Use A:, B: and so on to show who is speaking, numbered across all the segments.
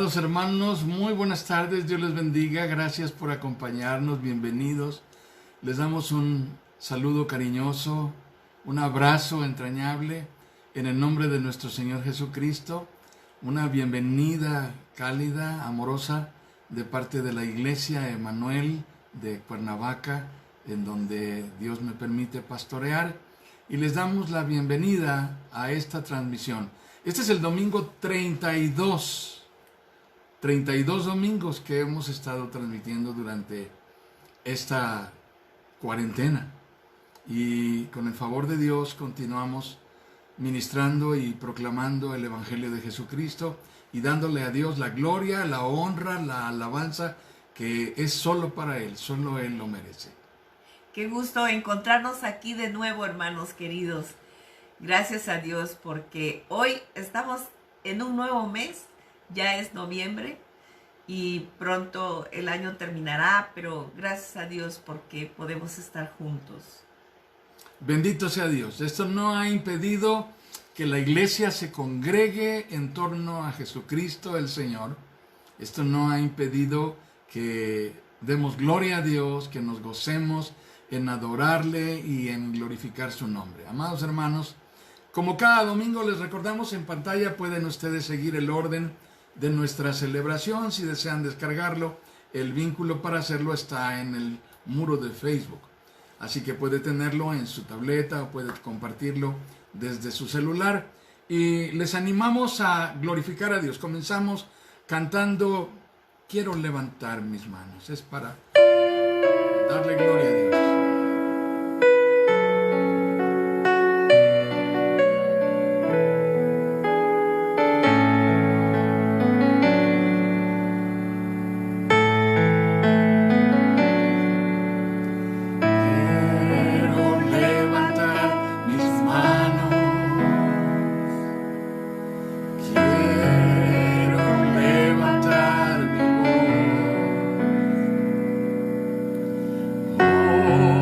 A: Amados hermanos, muy buenas tardes, Dios les bendiga, gracias por acompañarnos, bienvenidos. Les damos un saludo cariñoso, un abrazo entrañable en el nombre de nuestro Señor Jesucristo, una bienvenida cálida, amorosa de parte de la Iglesia Emanuel de Cuernavaca, en donde Dios me permite pastorear, y les damos la bienvenida a esta transmisión. Este es el domingo 32 domingos que hemos estado transmitiendo durante esta cuarentena. Y con el favor de Dios continuamos ministrando y proclamando el Evangelio de Jesucristo y dándole a Dios la gloria, la honra, la alabanza que es solo para Él, solo Él lo merece.
B: Qué gusto encontrarnos aquí de nuevo, hermanos queridos. Gracias a Dios porque hoy estamos en un nuevo mes. Ya es noviembre y pronto el año terminará, pero gracias a Dios porque podemos estar juntos.
A: Bendito sea Dios. Esto no ha impedido que la iglesia se congregue en torno a Jesucristo el Señor. Esto no ha impedido que demos gloria a Dios, que nos gocemos en adorarle y en glorificar su nombre. Amados hermanos, como cada domingo les recordamos, en pantalla pueden ustedes seguir el orden de nuestra celebración. Si desean descargarlo, el vínculo para hacerlo está en el muro de Facebook. Así que puede tenerlo en su tableta o puede compartirlo desde su celular. Y les animamos a glorificar a Dios. Comenzamos cantando Quiero levantar mis manos. Es para darle gloria a Dios.
C: Oh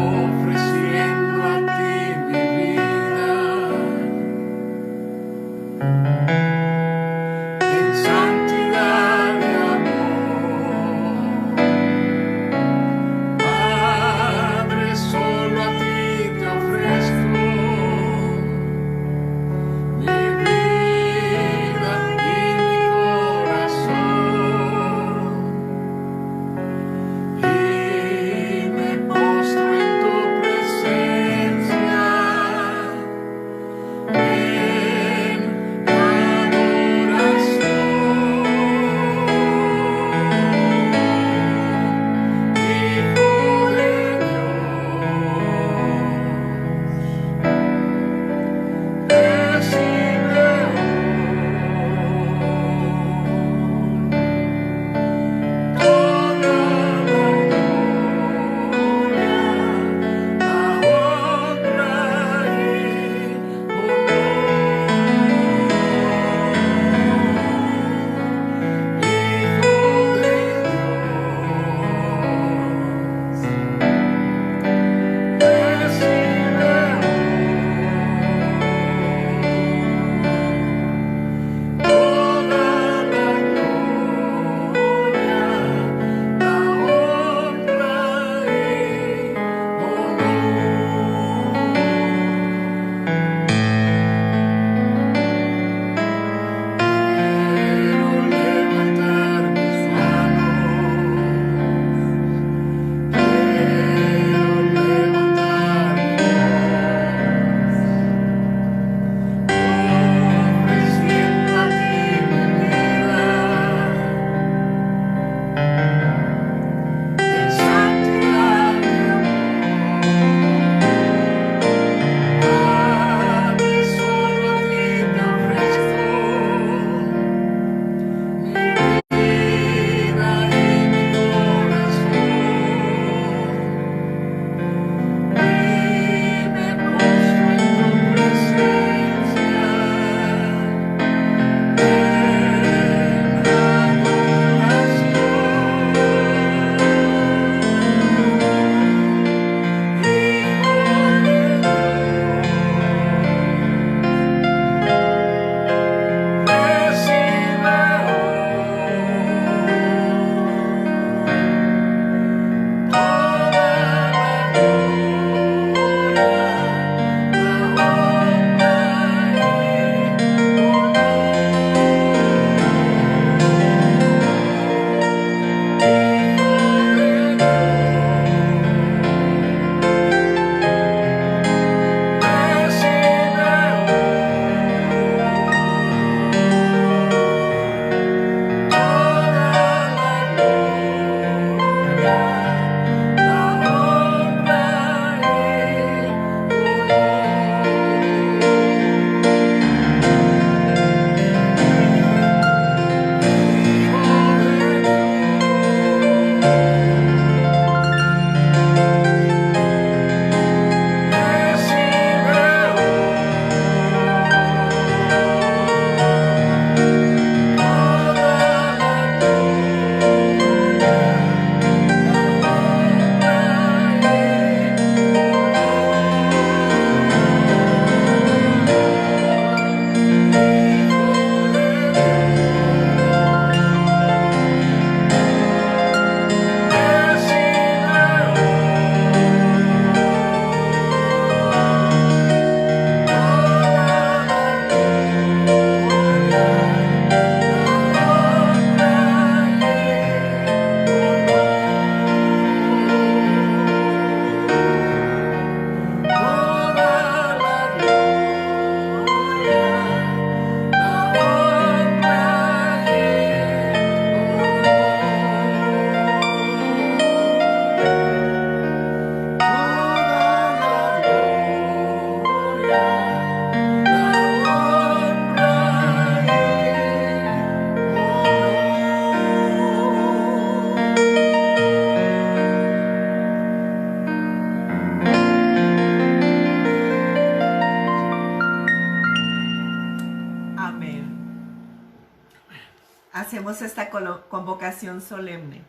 B: hacemos esta convocación solemne.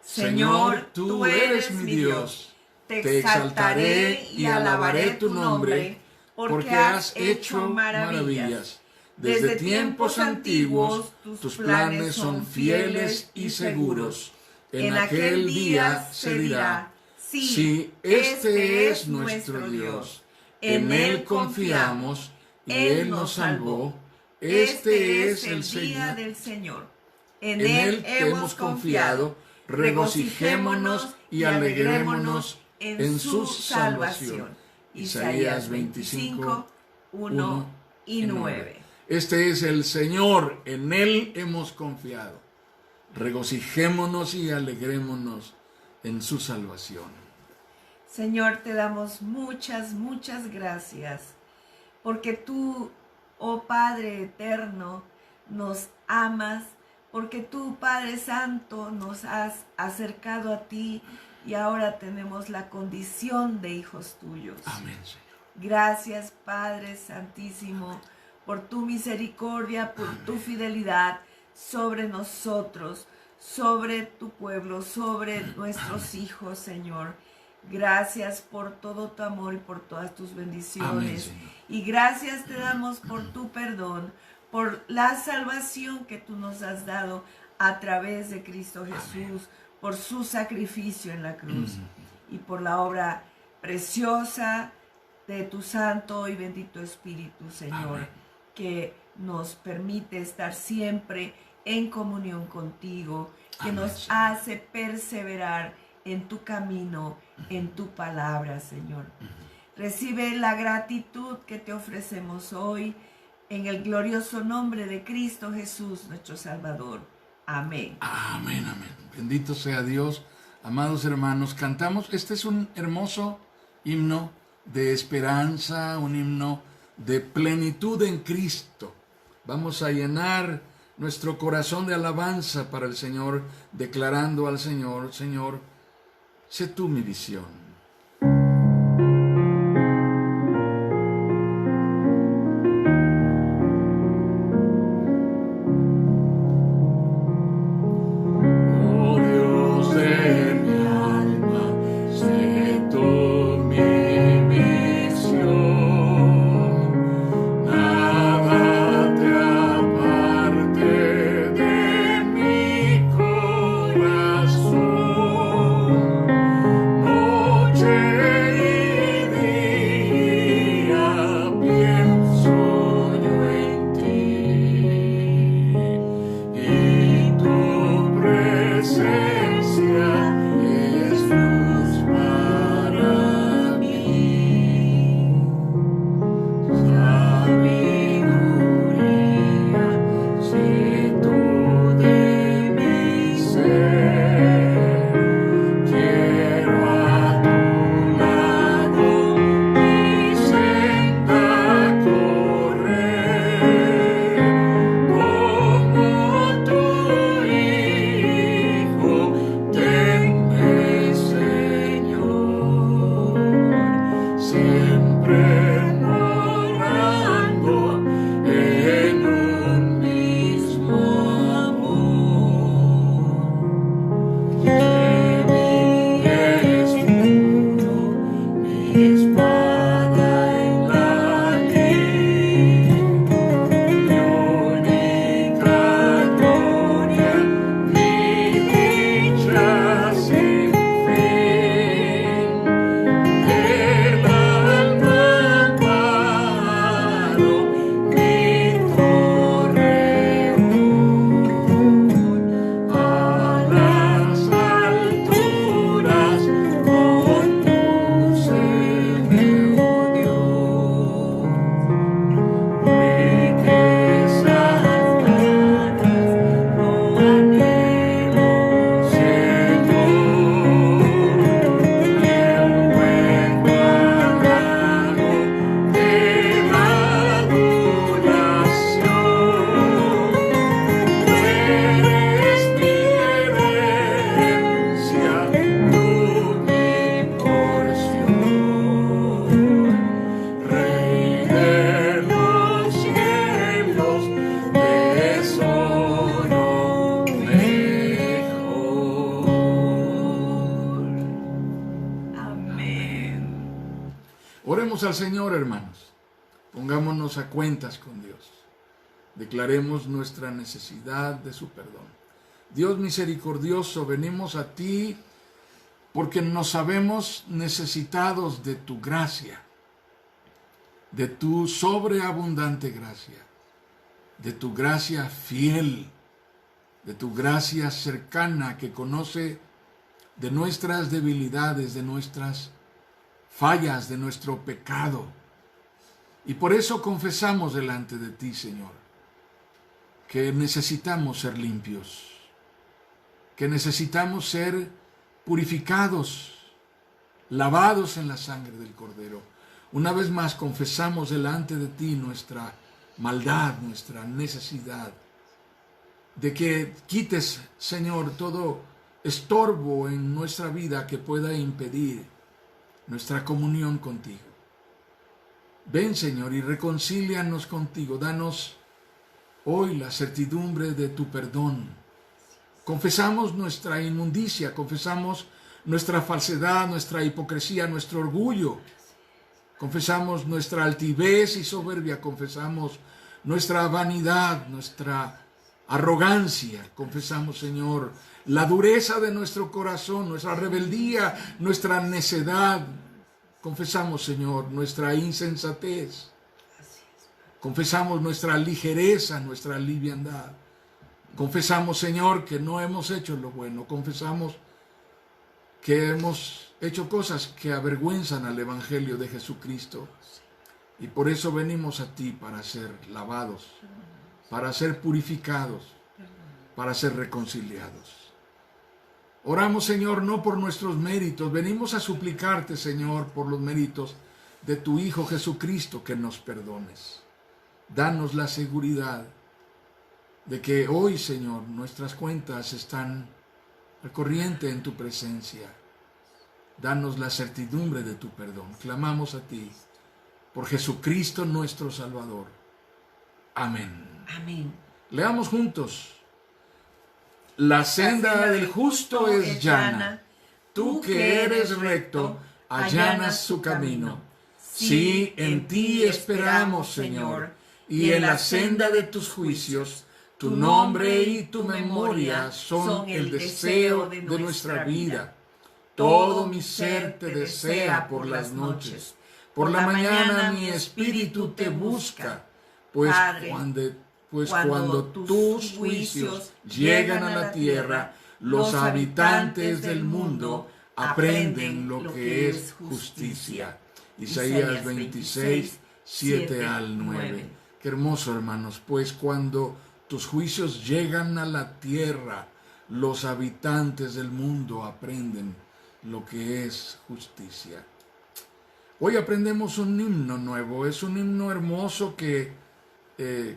A: Señor, tú eres mi Dios. Te exaltaré y alabaré tu nombre, porque has hecho maravillas. Desde tiempos antiguos tus planes son fieles y seguros. En aquel día se dirá, sí, este es nuestro Dios. En Él confiamos y Él nos salvó. Este es el día
B: del Señor.
A: En Él hemos confiado. Regocijémonos y alegrémonos en su salvación. Isaías 25, 1 y 9. Este es el Señor, en Él hemos confiado. Regocijémonos y alegrémonos en su salvación.
B: Señor, te damos muchas, muchas gracias, porque tú, oh Padre eterno, nos amas, porque tú, Padre Santo, nos has acercado a ti y ahora tenemos la condición de hijos tuyos.
A: Amén, Señor.
B: Gracias, Padre Santísimo, por tu misericordia, por tu fidelidad sobre nosotros, sobre tu pueblo, sobre nuestros hijos, Señor. Gracias por todo tu amor y por todas tus bendiciones.
A: Amén,
B: y gracias te damos por tu perdón, por la salvación que tú nos has dado a través de Cristo Jesús,
A: Amén.
B: por su sacrificio en la cruz y por la obra preciosa de tu Santo y bendito Espíritu, Señor,
A: Amén.
B: que nos permite estar siempre en comunión contigo, que
A: Amén,
B: nos
A: Señor.
B: hace perseverar en tu camino, en tu palabra, Señor. Recibe la gratitud que te ofrecemos hoy en el glorioso nombre de Cristo Jesús, nuestro Salvador. Amén.
A: Amén, amén. Bendito sea Dios. Amados hermanos, cantamos. Este es un hermoso himno de esperanza, un himno de plenitud en Cristo. Vamos a llenar nuestro corazón de alabanza para el Señor, declarando al Señor, Señor, sé tú mi visión. al Señor, hermanos. Pongámonos a cuentas con Dios. Declaremos nuestra necesidad de su perdón. Dios misericordioso, venimos a ti porque nos sabemos necesitados de tu gracia, de tu sobreabundante gracia, de tu gracia fiel, de tu gracia cercana que conoce de nuestras debilidades, de nuestras fallas, de nuestro pecado. Y por eso confesamos delante de ti, Señor, que necesitamos ser limpios, que necesitamos ser purificados, lavados en la sangre del Cordero. Una vez más confesamos delante de ti nuestra maldad, nuestra necesidad, de que quites, Señor, todo estorbo en nuestra vida que pueda impedir nuestra comunión contigo. Ven, Señor, y reconcílianos contigo. Danos hoy la certidumbre de tu perdón. Confesamos nuestra inmundicia, confesamos nuestra falsedad, nuestra hipocresía, nuestro orgullo. Confesamos nuestra altivez y soberbia, confesamos nuestra vanidad, nuestra arrogancia. Confesamos, Señor, la dureza de nuestro corazón, nuestra rebeldía, nuestra necedad. Confesamos, Señor, nuestra insensatez. Confesamos nuestra ligereza, nuestra liviandad. Confesamos, Señor, que no hemos hecho lo bueno. Confesamos que hemos hecho cosas que avergüenzan al Evangelio de Jesucristo. Y por eso venimos a ti para ser lavados, para ser purificados, para ser reconciliados. Oramos, Señor, no por nuestros méritos. Venimos a suplicarte, Señor, por los méritos de tu Hijo Jesucristo, que nos perdones. Danos la seguridad de que hoy, Señor, nuestras cuentas están al corriente en tu presencia. Danos la certidumbre de tu perdón. Clamamos a ti por Jesucristo nuestro Salvador. Amén.
B: Amén.
A: Leamos juntos. La senda del justo es llana. Tú que eres recto, allanas su camino. Sí, en ti esperamos, Señor, y en la senda de tus juicios. Tu nombre y tu memoria son el deseo de nuestra vida. Todo mi ser te desea por las noches. Por la mañana mi espíritu te busca, pues cuando tus juicios llegan a la tierra, los habitantes del mundo aprenden lo que es justicia. Isaías 26, 7 al 9. Qué hermoso, hermanos, pues cuando tus juicios llegan a la tierra, los habitantes del mundo aprenden lo que es justicia. Hoy aprendemos un himno nuevo, es un himno hermoso que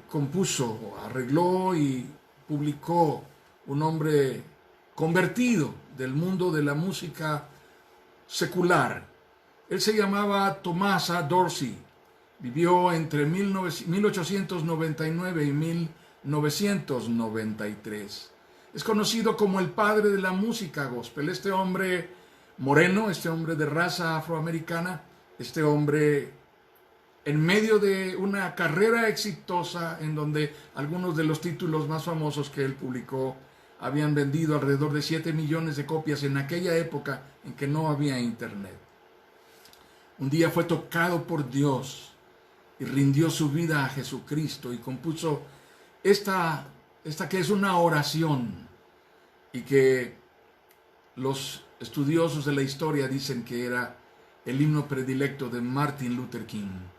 A: compuso, arregló y publicó un hombre convertido del mundo de la música secular. Él se llamaba Thomas A. Dorsey, vivió entre 1899 y 1993. Es conocido como el padre de la música gospel. Este hombre moreno, este hombre de raza afroamericana, este hombre en medio de una carrera exitosa en donde algunos de los títulos más famosos que él publicó habían vendido alrededor de 7 millones de copias en aquella época en que no había internet. Un día fue tocado por Dios y rindió su vida a Jesucristo y compuso esta que es una oración y que los estudiosos de la historia dicen que era el himno predilecto de Martin Luther King.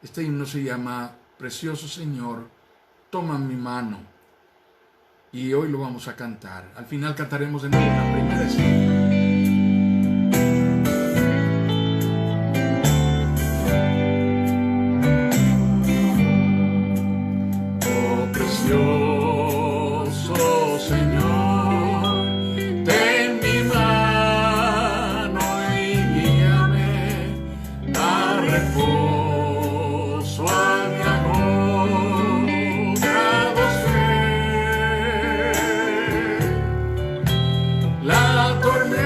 A: Este himno se llama Precioso Señor, toma mi mano. Y hoy lo vamos a cantar. Al final cantaremos de nuevo la primera estrofa. La tormenta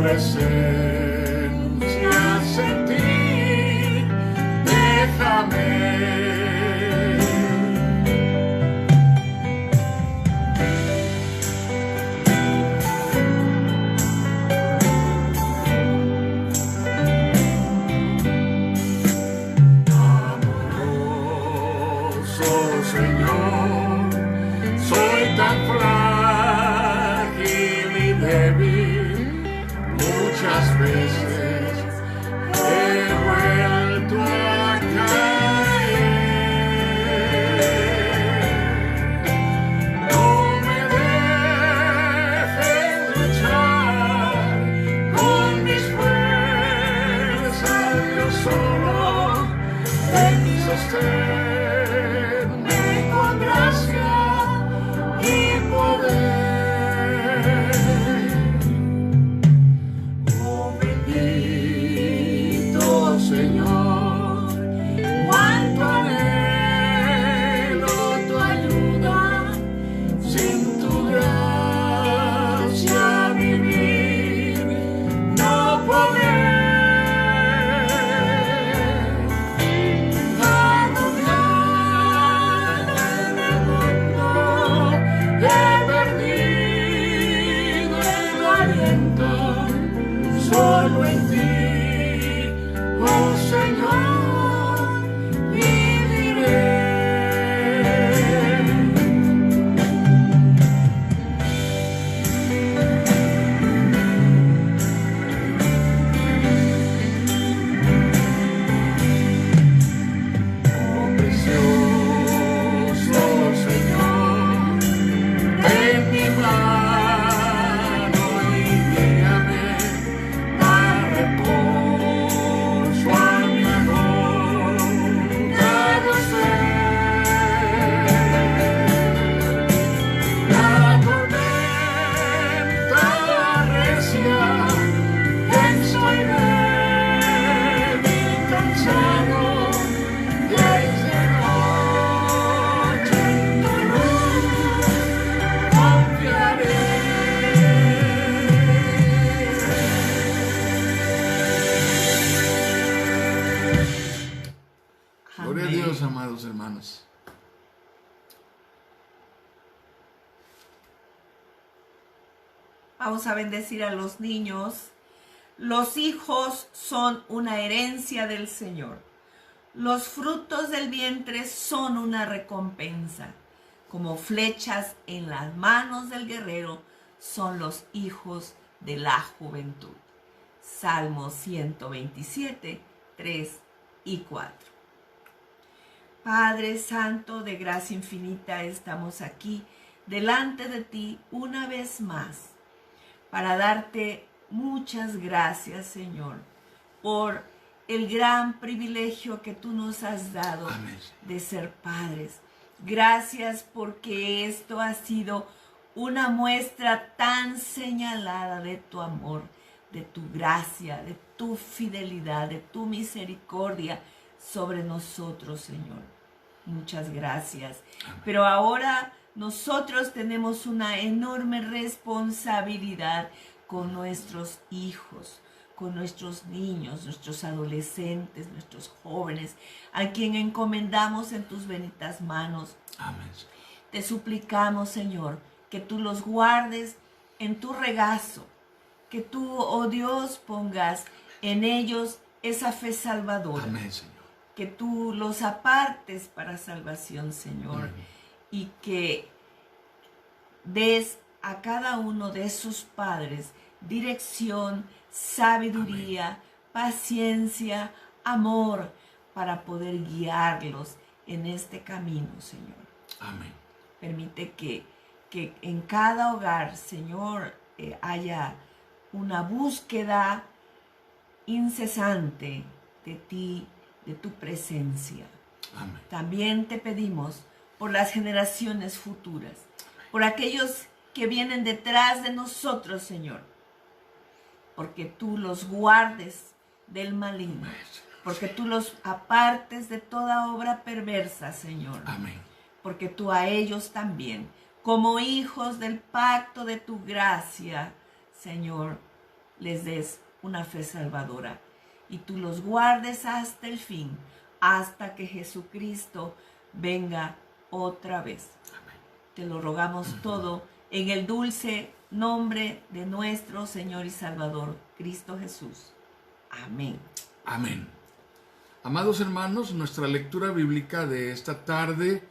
A: presencia sentir, déjame. Señor, soy tan frágil y débil, muchas veces he vuelto a caer. No me dejes luchar con mis fuerzas, yo solo en mi sostén. Solo en ti, oh Señor, viviré. Oh precioso Señor, en mi mano y guíame. Gloria a Dios, amados hermanos.
B: Vamos a bendecir a los niños. Los hijos son una herencia del Señor. Los frutos del vientre son una recompensa. Como flechas en las manos del guerrero son los hijos de la juventud. Salmo 127, 3 y 4. Padre Santo, de gracia infinita, estamos aquí delante de ti una vez más para darte muchas gracias, Señor, por el gran privilegio que tú nos has dado. Amén. De ser padres. Gracias porque esto ha sido una muestra tan señalada de tu amor, de tu gracia, de tu fidelidad, de tu misericordia sobre nosotros, Señor. Muchas gracias. Amén. Pero ahora nosotros tenemos una enorme responsabilidad con nuestros hijos, con nuestros niños, nuestros adolescentes, nuestros jóvenes, a quien encomendamos en tus benditas manos. Amén. Te suplicamos, Señor, que tú los guardes en tu regazo, que tú, oh Dios, pongas en ellos esa fe salvadora. Amén, Señor. Que tú los apartes para salvación, Señor. Amén. Y que des a cada uno de sus padres dirección, sabiduría, amén, paciencia, amor, para poder guiarlos en este camino, Señor. Amén. Permite que en cada hogar, Señor, haya una búsqueda incesante de ti, de tu presencia. Amén. También te pedimos por las generaciones futuras, por aquellos que vienen detrás de nosotros, Señor, porque tú los guardes del maligno, porque tú los apartes de toda obra perversa, Señor. Amén. Porque tú a ellos también, como hijos del pacto de tu gracia, Señor, les des una fe salvadora y tú los guardes hasta el fin, hasta que Jesucristo venga otra vez. Te lo rogamos todo en el dulce nombre de nuestro Señor y Salvador, Cristo Jesús. Amén.
A: Amén. Amados hermanos, nuestra lectura bíblica de esta tarde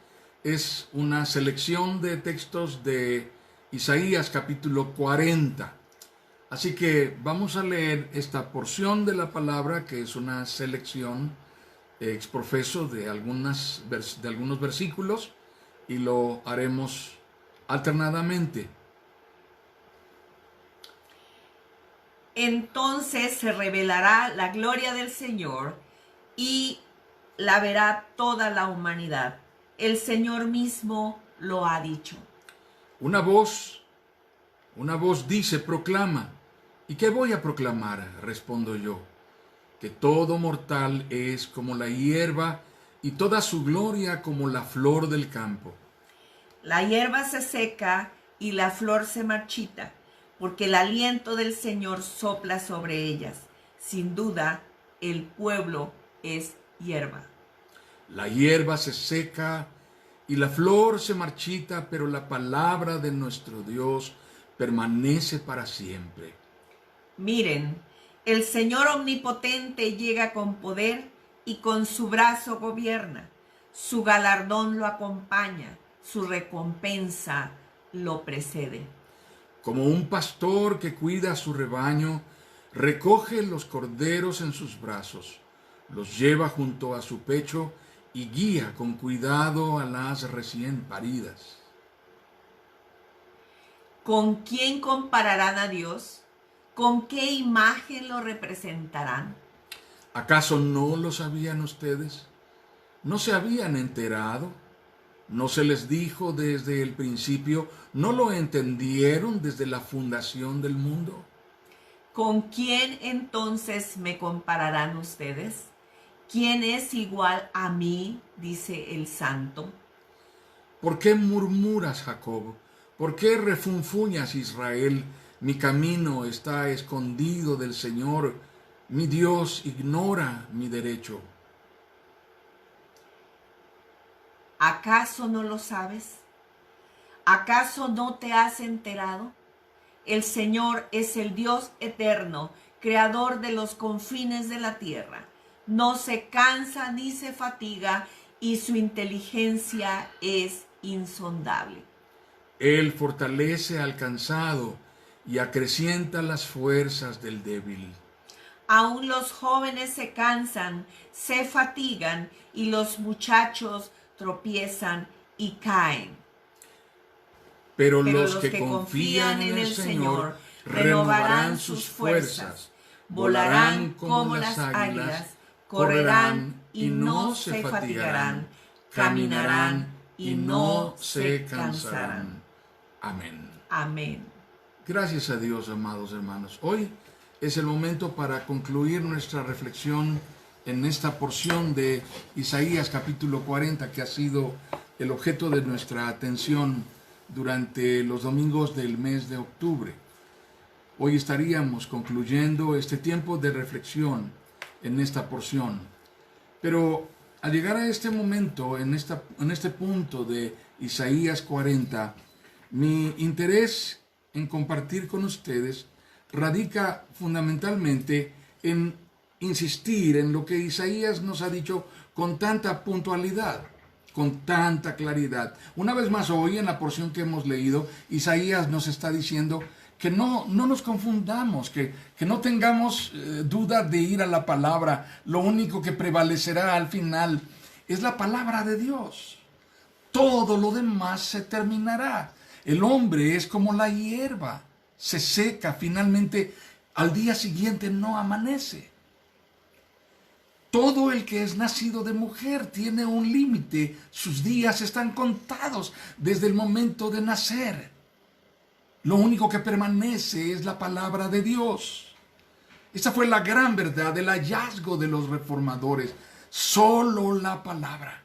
A: es una selección de textos de Isaías capítulo 40. Así que vamos a leer esta porción de la palabra, que es una selección exprofeso de algunos versículos, y lo haremos alternadamente.
B: Entonces se revelará la gloria del Señor y la verá toda la humanidad. El Señor mismo lo ha dicho.
A: Una voz dice, proclama. ¿Y qué voy a proclamar? Respondo yo, que todo mortal es como la hierba y toda su gloria como la flor del campo.
B: La hierba se seca y la flor se marchita, porque el aliento del Señor sopla sobre ellas. Sin duda, el pueblo es hierba.
A: La hierba se seca y la flor se marchita, pero la palabra de nuestro Dios permanece para siempre.
B: Miren, el Señor omnipotente llega con poder y con su brazo gobierna. Su galardón lo acompaña, su recompensa lo precede.
A: Como un pastor que cuida a su rebaño, recoge los corderos en sus brazos, los lleva junto a su pecho y guía con cuidado a las recién paridas.
B: ¿Con quién compararán a Dios? ¿Con qué imagen lo representarán?
A: ¿Acaso no lo sabían ustedes? ¿No se habían enterado? ¿No se les dijo desde el principio? ¿No lo entendieron desde la fundación del mundo?
B: ¿Con quién entonces me compararán ustedes? ¿Quién es igual a mí? Dice el Santo.
A: ¿Por qué murmuras, Jacob? ¿Por qué refunfuñas, Israel? Mi camino está escondido del Señor. Mi Dios ignora mi derecho.
B: ¿Acaso no lo sabes? ¿Acaso no te has enterado? El Señor es el Dios eterno, creador de los confines de la tierra. No se cansa ni se fatiga y su inteligencia es insondable.
A: Él fortalece al cansado y acrecienta las fuerzas del débil.
B: Aún los jóvenes se cansan, se fatigan y los muchachos tropiezan y caen.
A: Pero los que confían en el Señor renovarán sus fuerzas, volarán como las águilas, correrán y no se fatigarán, caminarán y no se cansarán. Amén.
B: Amén.
A: Gracias a Dios, amados hermanos. Hoy es el momento para concluir nuestra reflexión en esta porción de Isaías capítulo 40, que ha sido el objeto de nuestra atención durante los domingos del mes de octubre. Hoy estaríamos concluyendo este tiempo de reflexión en esta porción. Pero al llegar a este momento, en este punto de Isaías 40, mi interés en compartir con ustedes radica fundamentalmente en insistir en lo que Isaías nos ha dicho con tanta puntualidad, con tanta claridad. Una vez más, hoy en la porción que hemos leído, Isaías nos está diciendo que no nos confundamos, que no tengamos duda de ir a la palabra. Lo único que prevalecerá al final es la palabra de Dios. Todo lo demás se terminará. El hombre es como la hierba, se seca, finalmente al día siguiente no amanece. Todo el que es nacido de mujer tiene un límite, sus días están contados desde el momento de nacer. Lo único que permanece es la palabra de Dios. Esa fue la gran verdad, el hallazgo de los reformadores, solo la palabra.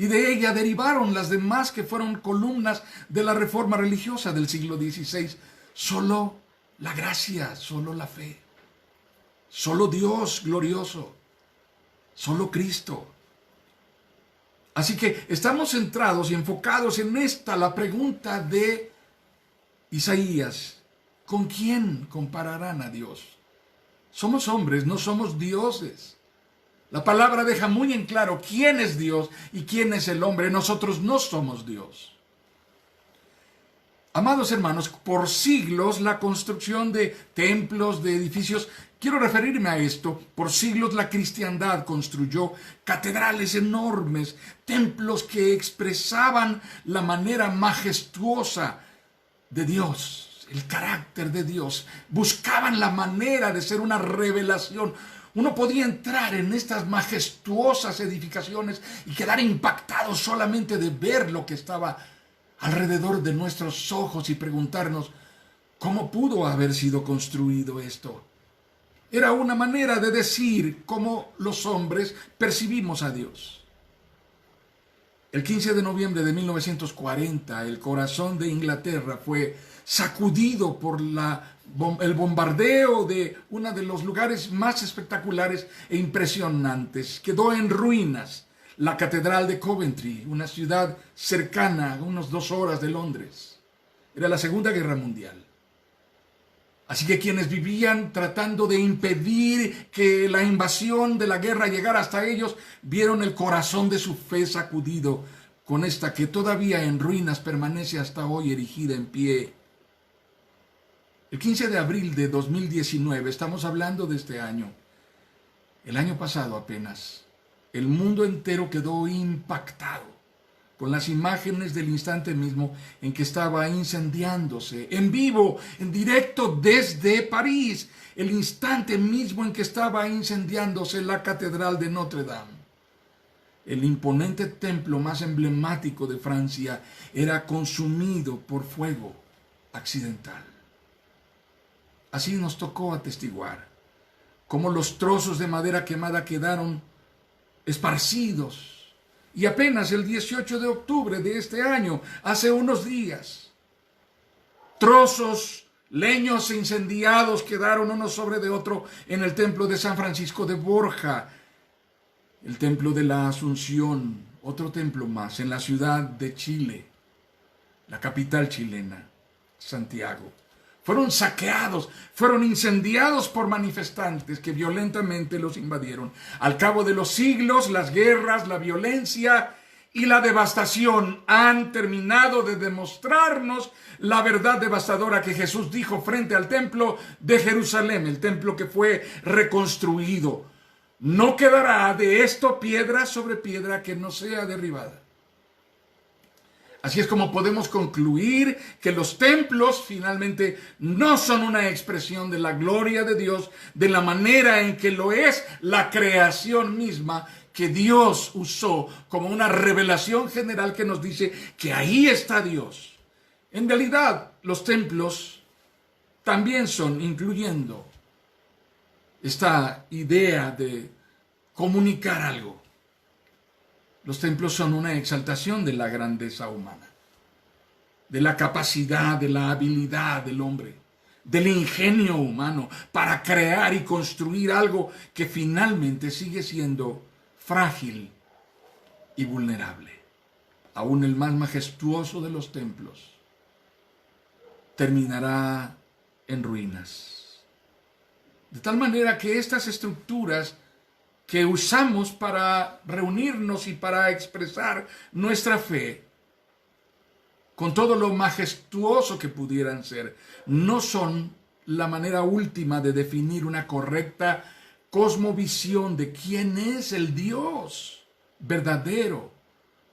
A: Y de ella derivaron las demás que fueron columnas de la reforma religiosa del siglo XVI. Solo la gracia, solo la fe. Solo Dios glorioso. Solo Cristo. Así que estamos centrados y enfocados en la pregunta de Isaías. ¿Con quién compararán a Dios? Somos hombres, no somos dioses. La palabra deja muy en claro quién es Dios y quién es el hombre. Nosotros no somos Dios. Amados hermanos, por siglos la construcción de templos, de edificios, quiero referirme a esto, por siglos la cristiandad construyó catedrales enormes, templos que expresaban la manera majestuosa de Dios, el carácter de Dios, buscaban la manera de ser una revelación. Uno podía entrar en estas majestuosas edificaciones y quedar impactado solamente de ver lo que estaba alrededor de nuestros ojos y preguntarnos, ¿cómo pudo haber sido construido esto? Era una manera de decir cómo los hombres percibimos a Dios. El 15 de noviembre de 1940, el corazón de Inglaterra fue sacudido por el bombardeo de uno de los lugares más espectaculares e impresionantes. Quedó en ruinas la Catedral de Coventry, una ciudad cercana a unas 2 horas de Londres. Era la Segunda Guerra Mundial. Así que quienes vivían tratando de impedir que la invasión de la guerra llegara hasta ellos, vieron el corazón de su fe sacudido con esta que todavía en ruinas permanece hasta hoy erigida en pie. El 15 de abril de 2019, estamos hablando de este año, el año pasado apenas, el mundo entero quedó impactado con las imágenes del instante mismo en que estaba incendiándose, en vivo, en directo desde París, el instante mismo en que estaba incendiándose la Catedral de Notre Dame. El imponente templo más emblemático de Francia era consumido por fuego accidental. Así nos tocó atestiguar cómo los trozos de madera quemada quedaron esparcidos. Y apenas el 18 de octubre de este año, hace unos días, trozos, leños incendiados quedaron uno sobre de otro en el templo de San Francisco de Borja, el templo de la Asunción, otro templo más en la ciudad de Chile, la capital chilena, Santiago. Fueron saqueados, fueron incendiados por manifestantes que violentamente los invadieron. Al cabo de los siglos, las guerras, la violencia y la devastación han terminado de demostrarnos la verdad devastadora que Jesús dijo frente al templo de Jerusalén, el templo que fue reconstruido. No quedará de esto piedra sobre piedra que no sea derribada. Así es como podemos concluir que los templos finalmente no son una expresión de la gloria de Dios, de la manera en que lo es la creación misma que Dios usó como una revelación general que nos dice que ahí está Dios. En realidad, los templos también son, incluyendo esta idea de comunicar algo. Los templos son una exaltación de la grandeza humana, de la capacidad, de la habilidad del hombre, del ingenio humano para crear y construir algo que finalmente sigue siendo frágil y vulnerable. Aún el más majestuoso de los templos terminará en ruinas. De tal manera que estas estructuras que usamos para reunirnos y para expresar nuestra fe, con todo lo majestuoso que pudieran ser, no son la manera última de definir una correcta cosmovisión de quién es el Dios verdadero,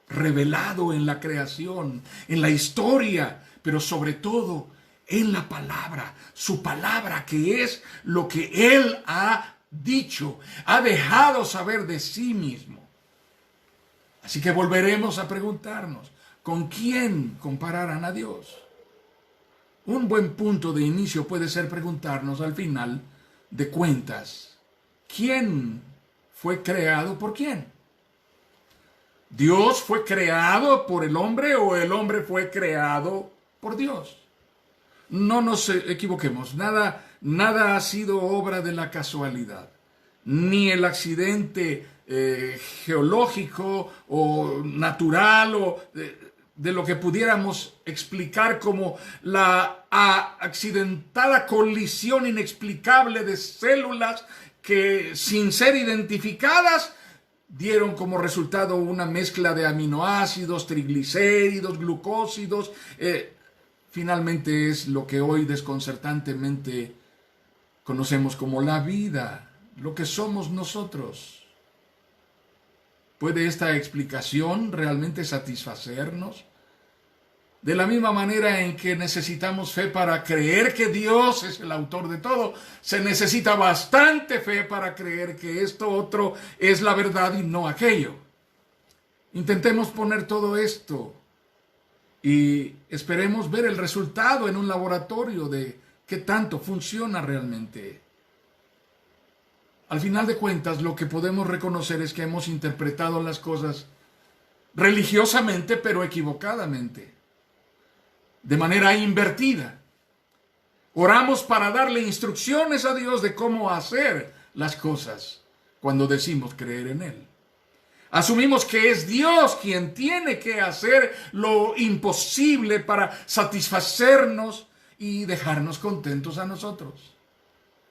A: revelado en la creación, en la historia, pero sobre todo en la palabra, su palabra que es lo que Él ha dicho, ha dejado saber de sí mismo. Así que volveremos a preguntarnos, ¿con quién compararán a Dios? Un buen punto de inicio puede ser preguntarnos al final de cuentas, ¿quién fue creado por quién? ¿Dios fue creado por el hombre o el hombre fue creado por Dios? No nos equivoquemos, nada ha sido obra de la casualidad, ni el accidente geológico o natural o de lo que pudiéramos explicar como la accidentada colisión inexplicable de células que, sin ser identificadas, dieron como resultado una mezcla de aminoácidos, triglicéridos, glucósidos. Finalmente es lo que hoy desconcertantemente conocemos como la vida, lo que somos nosotros. ¿Puede esta explicación realmente satisfacernos? De la misma manera en que necesitamos fe para creer que Dios es el autor de todo, se necesita bastante fe para creer que esto otro es la verdad y no aquello. Intentemos poner todo esto y esperemos ver el resultado en un laboratorio de qué tanto funciona realmente. Al final de cuentas, lo que podemos reconocer es que hemos interpretado las cosas religiosamente, pero equivocadamente, de manera invertida. Oramos para darle instrucciones a Dios de cómo hacer las cosas cuando decimos creer en Él. Asumimos que es Dios quien tiene que hacer lo imposible para satisfacernos y dejarnos contentos a nosotros.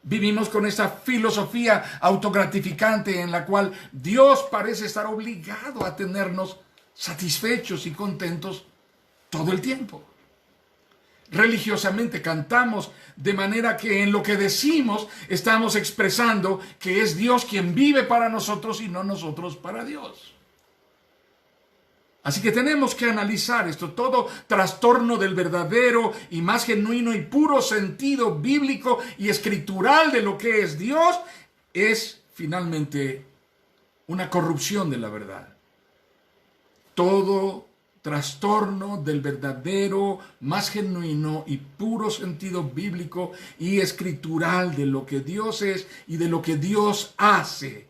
A: Vivimos con esta filosofía autogratificante en la cual Dios parece estar obligado a tenernos satisfechos y contentos todo el tiempo. Religiosamente cantamos de manera que en lo que decimos estamos expresando que es Dios quien vive para nosotros y no nosotros para Dios. Así que tenemos que analizar esto. Todo trastorno del verdadero y más genuino y puro sentido bíblico y escritural de lo que es Dios es finalmente una corrupción de la verdad. Todo trastorno del verdadero, más genuino y puro sentido bíblico y escritural de lo que Dios es y de lo que Dios hace,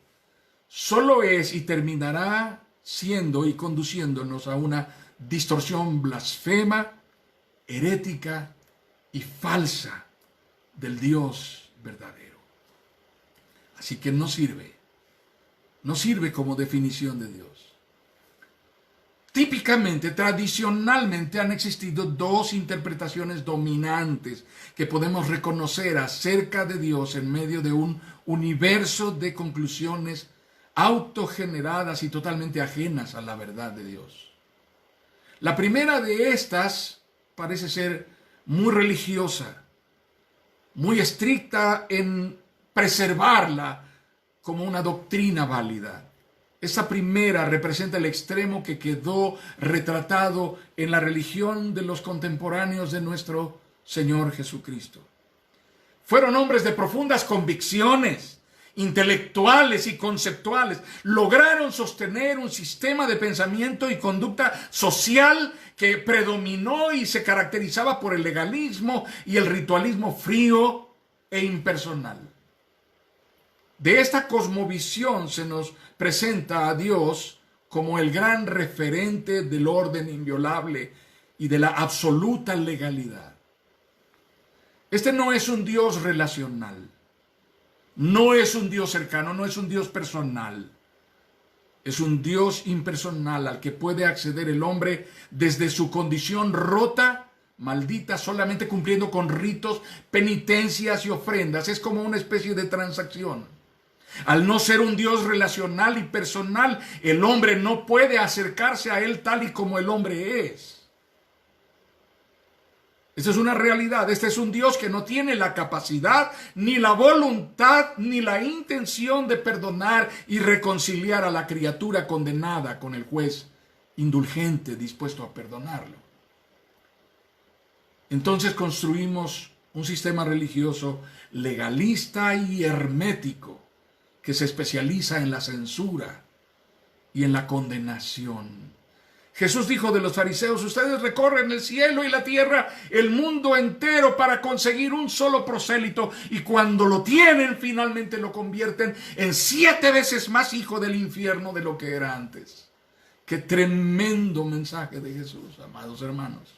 A: solo es y terminará siendo y conduciéndonos a una distorsión blasfema, herética y falsa del Dios verdadero. Así que no sirve como definición de Dios. Típicamente, tradicionalmente han existido dos interpretaciones dominantes que podemos reconocer acerca de Dios en medio de un universo de conclusiones autogeneradas y totalmente ajenas a la verdad de Dios. La primera de estas parece ser muy religiosa, muy estricta en preservarla como una doctrina válida. Esa primera representa el extremo que quedó retratado en la religión de los contemporáneos de nuestro Señor Jesucristo. Fueron hombres de profundas convicciones intelectuales y conceptuales. Lograron sostener un sistema de pensamiento y conducta social que predominó y se caracterizaba por el legalismo y el ritualismo frío e impersonal. De esta cosmovisión se nos presenta a Dios como el gran referente del orden inviolable y de la absoluta legalidad. Este no es un Dios relacional, no es un Dios cercano, no es un Dios personal. Es un Dios impersonal al que puede acceder el hombre desde su condición rota, maldita, solamente cumpliendo con ritos, penitencias y ofrendas. Es como una especie de transacción. Al no ser un Dios relacional y personal, el hombre no puede acercarse a Él tal y como el hombre es. Esta es una realidad. Este es un Dios que no tiene la capacidad, ni la voluntad, ni la intención de perdonar y reconciliar a la criatura condenada con el juez indulgente dispuesto a perdonarlo. Entonces construimos un sistema religioso legalista y hermético que se especializa en la censura y en la condenación. Jesús dijo de los fariseos: ustedes recorren el cielo y la tierra, el mundo entero para conseguir un solo prosélito, y cuando lo tienen finalmente lo convierten en 7 veces más hijo del infierno de lo que era antes. Qué tremendo mensaje de Jesús, amados hermanos.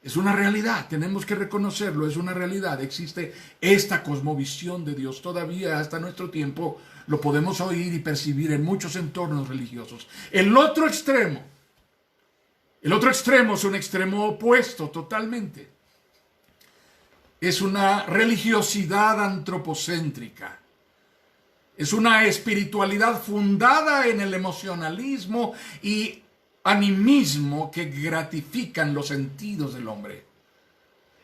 A: Es una realidad, tenemos que reconocerlo, es una realidad. Existe esta cosmovisión de Dios. Todavía hasta nuestro tiempo lo podemos oír y percibir en muchos entornos religiosos. El otro extremo es un extremo opuesto totalmente. Es una religiosidad antropocéntrica. Es una espiritualidad fundada en el emocionalismo y animismo que gratifican los sentidos del hombre.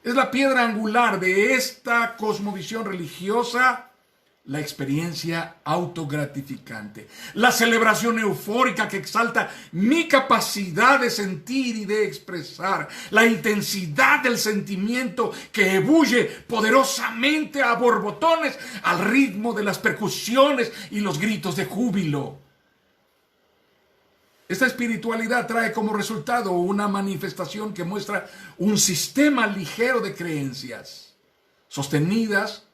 A: Es la piedra angular de esta cosmovisión religiosa, la experiencia autogratificante, la celebración eufórica que exalta mi capacidad de sentir y de expresar, la intensidad del sentimiento que ebulle poderosamente a borbotones al ritmo de las percusiones y los gritos de júbilo. Esta espiritualidad trae como resultado una manifestación que muestra un sistema ligero de creencias, sostenidas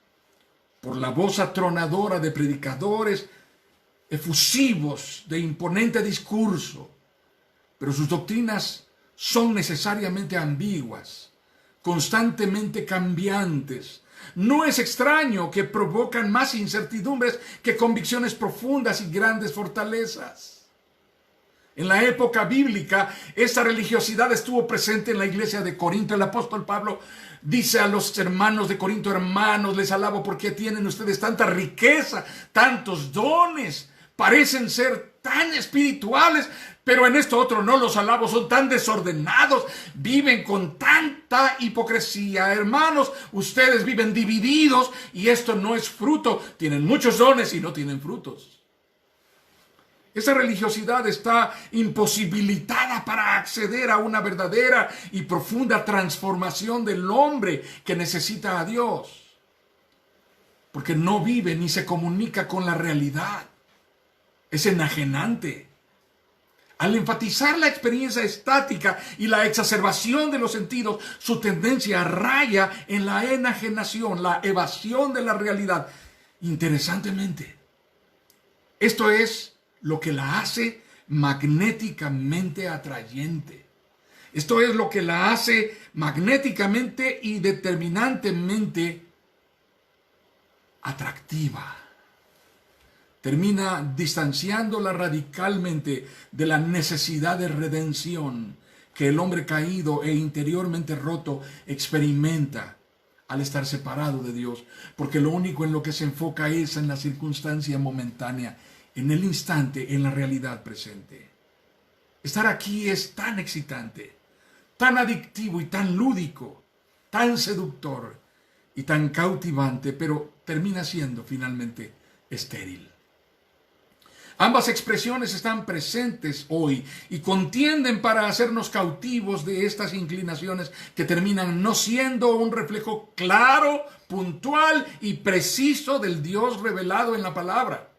A: por la voz atronadora de predicadores efusivos de imponente discurso, pero sus doctrinas son necesariamente ambiguas, constantemente cambiantes. No es extraño que provocan más incertidumbres que convicciones profundas y grandes fortalezas. En la época bíblica, esta religiosidad estuvo presente en la iglesia de Corinto. El apóstol Pablo dice a los hermanos de Corinto: hermanos, les alabo porque tienen ustedes tanta riqueza, tantos dones, parecen ser tan espirituales, pero en esto otro no los alabo, son tan desordenados, viven con tanta hipocresía. Hermanos, ustedes viven divididos y esto no es fruto. Tienen muchos dones y no tienen frutos. Esa religiosidad está imposibilitada para acceder a una verdadera y profunda transformación del hombre que necesita a Dios, porque no vive ni se comunica con la realidad. Es enajenante. Al enfatizar la experiencia estática y la exacerbación de los sentidos, su tendencia raya en la enajenación, la evasión de la realidad. Interesantemente, esto es lo que la hace magnéticamente atrayente. Esto es lo que la hace magnéticamente y determinantemente atractiva. Termina distanciándola radicalmente de la necesidad de redención que el hombre caído e interiormente roto experimenta al estar separado de Dios, porque lo único en lo que se enfoca es en la circunstancia momentánea, en el instante, en la realidad presente. Estar aquí es tan excitante, tan adictivo y tan lúdico, tan seductor y tan cautivante, pero termina siendo finalmente estéril. Ambas expresiones están presentes hoy y contienden para hacernos cautivos de estas inclinaciones que terminan no siendo un reflejo claro, puntual y preciso del Dios revelado en la palabra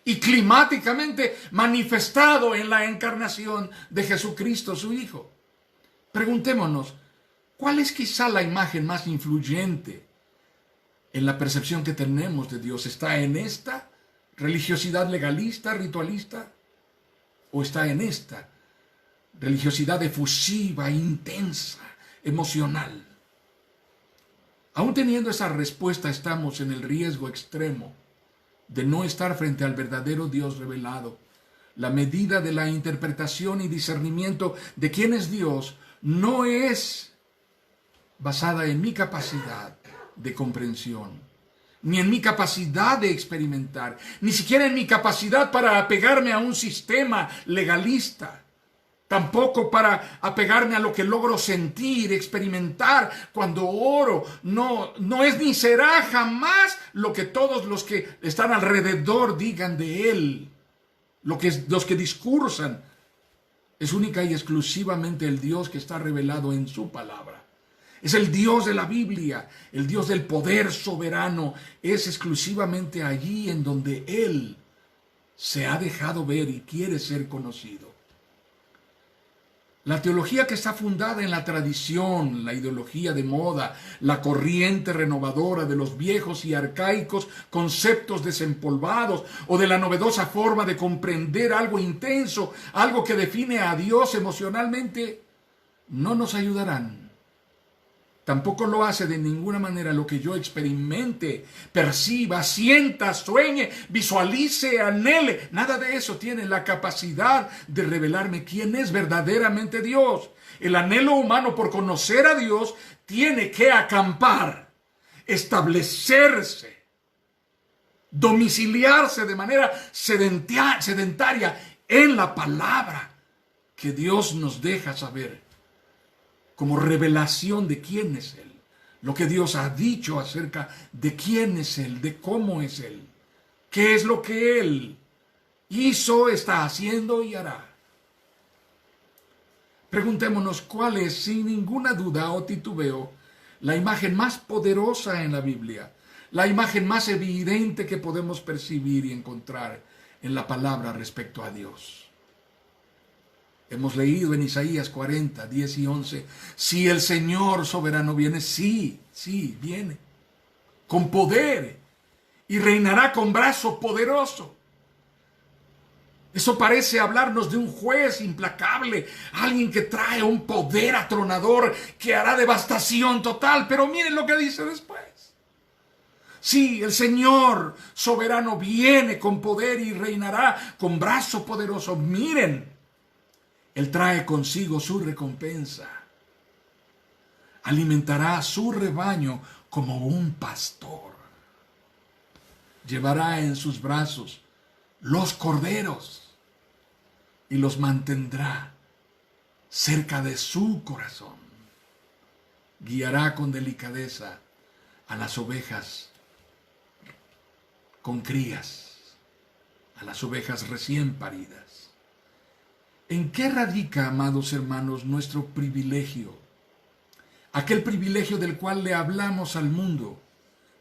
A: y climáticamente manifestado en la encarnación de Jesucristo, su Hijo. Preguntémonos, ¿cuál es quizá la imagen más influyente en la percepción que tenemos de Dios? ¿Está en esta religiosidad legalista, ritualista? ¿O está en esta religiosidad efusiva, intensa, emocional? Aún teniendo esa respuesta, estamos en el riesgo extremo de no estar frente al verdadero Dios revelado. La medida de la interpretación y discernimiento de quién es Dios no es basada en mi capacidad de comprensión, ni en mi capacidad de experimentar, ni siquiera en mi capacidad para apegarme a un sistema legalista, tampoco para apegarme a lo que logro sentir, experimentar cuando oro. No es ni será jamás lo que todos los que están alrededor digan de Él, los que discursan. Es única y exclusivamente el Dios que está revelado en su palabra. Es el Dios de la Biblia, el Dios del poder soberano. Es exclusivamente allí en donde Él se ha dejado ver y quiere ser conocido. La teología que está fundada en la tradición, la ideología de moda, la corriente renovadora de los viejos y arcaicos conceptos desempolvados o de la novedosa forma de comprender algo intenso, algo que define a Dios emocionalmente, no nos ayudarán Tampoco lo hace de ninguna manera lo que yo experimente, perciba, sienta, sueñe, visualice, anhele. Nada de eso tiene la capacidad de revelarme quién es verdaderamente Dios. El anhelo humano por conocer a Dios tiene que acampar, establecerse, domiciliarse de manera sedentaria en la palabra que Dios nos deja saber, como revelación de quién es Él, lo que Dios ha dicho acerca de quién es Él, de cómo es Él, qué es lo que Él hizo, está haciendo y hará. Preguntémonos cuál es, sin ninguna duda o titubeo, la imagen más poderosa en la Biblia, la imagen más evidente que podemos percibir y encontrar en la palabra respecto a Dios. Hemos leído en Isaías 40, 10 y 11, si el Señor soberano viene, sí, viene, con poder, y reinará con brazo poderoso. Eso parece hablarnos de un juez implacable, alguien que trae un poder atronador que hará devastación total, pero miren lo que dice después. Sí, el Señor soberano viene con poder y reinará con brazo poderoso. Miren, Él trae consigo su recompensa. Alimentará a su rebaño como un pastor. Llevará en sus brazos los corderos y los mantendrá cerca de su corazón. Guiará con delicadeza a las ovejas con crías, a las ovejas recién paridas. ¿En qué radica, amados hermanos, nuestro privilegio? Aquel privilegio del cual le hablamos al mundo,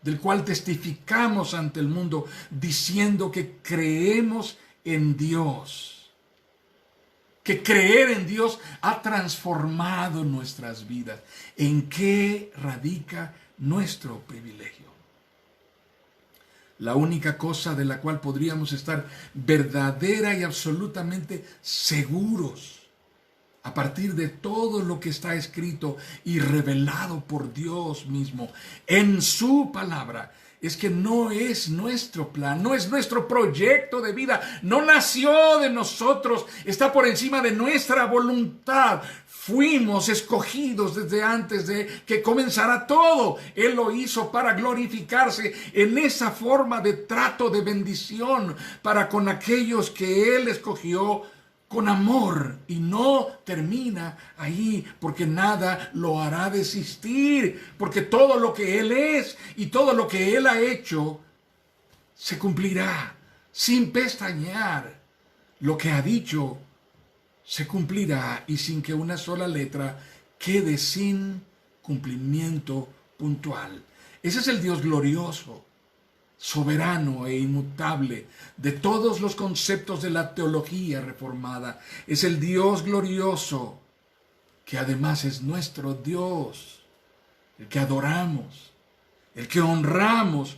A: del cual testificamos ante el mundo, diciendo que creemos en Dios, que creer en Dios ha transformado nuestras vidas. ¿En qué radica nuestro privilegio? La única cosa de la cual podríamos estar verdadera y absolutamente seguros a partir de todo lo que está escrito y revelado por Dios mismo en su palabra, es que no es nuestro plan, no es nuestro proyecto de vida, no nació de nosotros, está por encima de nuestra voluntad. Fuimos escogidos desde antes de que comenzara todo. Él lo hizo para glorificarse en esa forma de trato de bendición para con aquellos que Él escogió con amor, y no termina ahí, porque nada lo hará desistir, porque todo lo que Él es y todo lo que Él ha hecho se cumplirá sin pestañear. Lo que ha dicho se cumplirá y sin que una sola letra quede sin cumplimiento puntual. Ese es el Dios glorioso, soberano e inmutable de todos los conceptos de la teología reformada. Es el Dios glorioso que además es nuestro Dios, el que adoramos, el que honramos,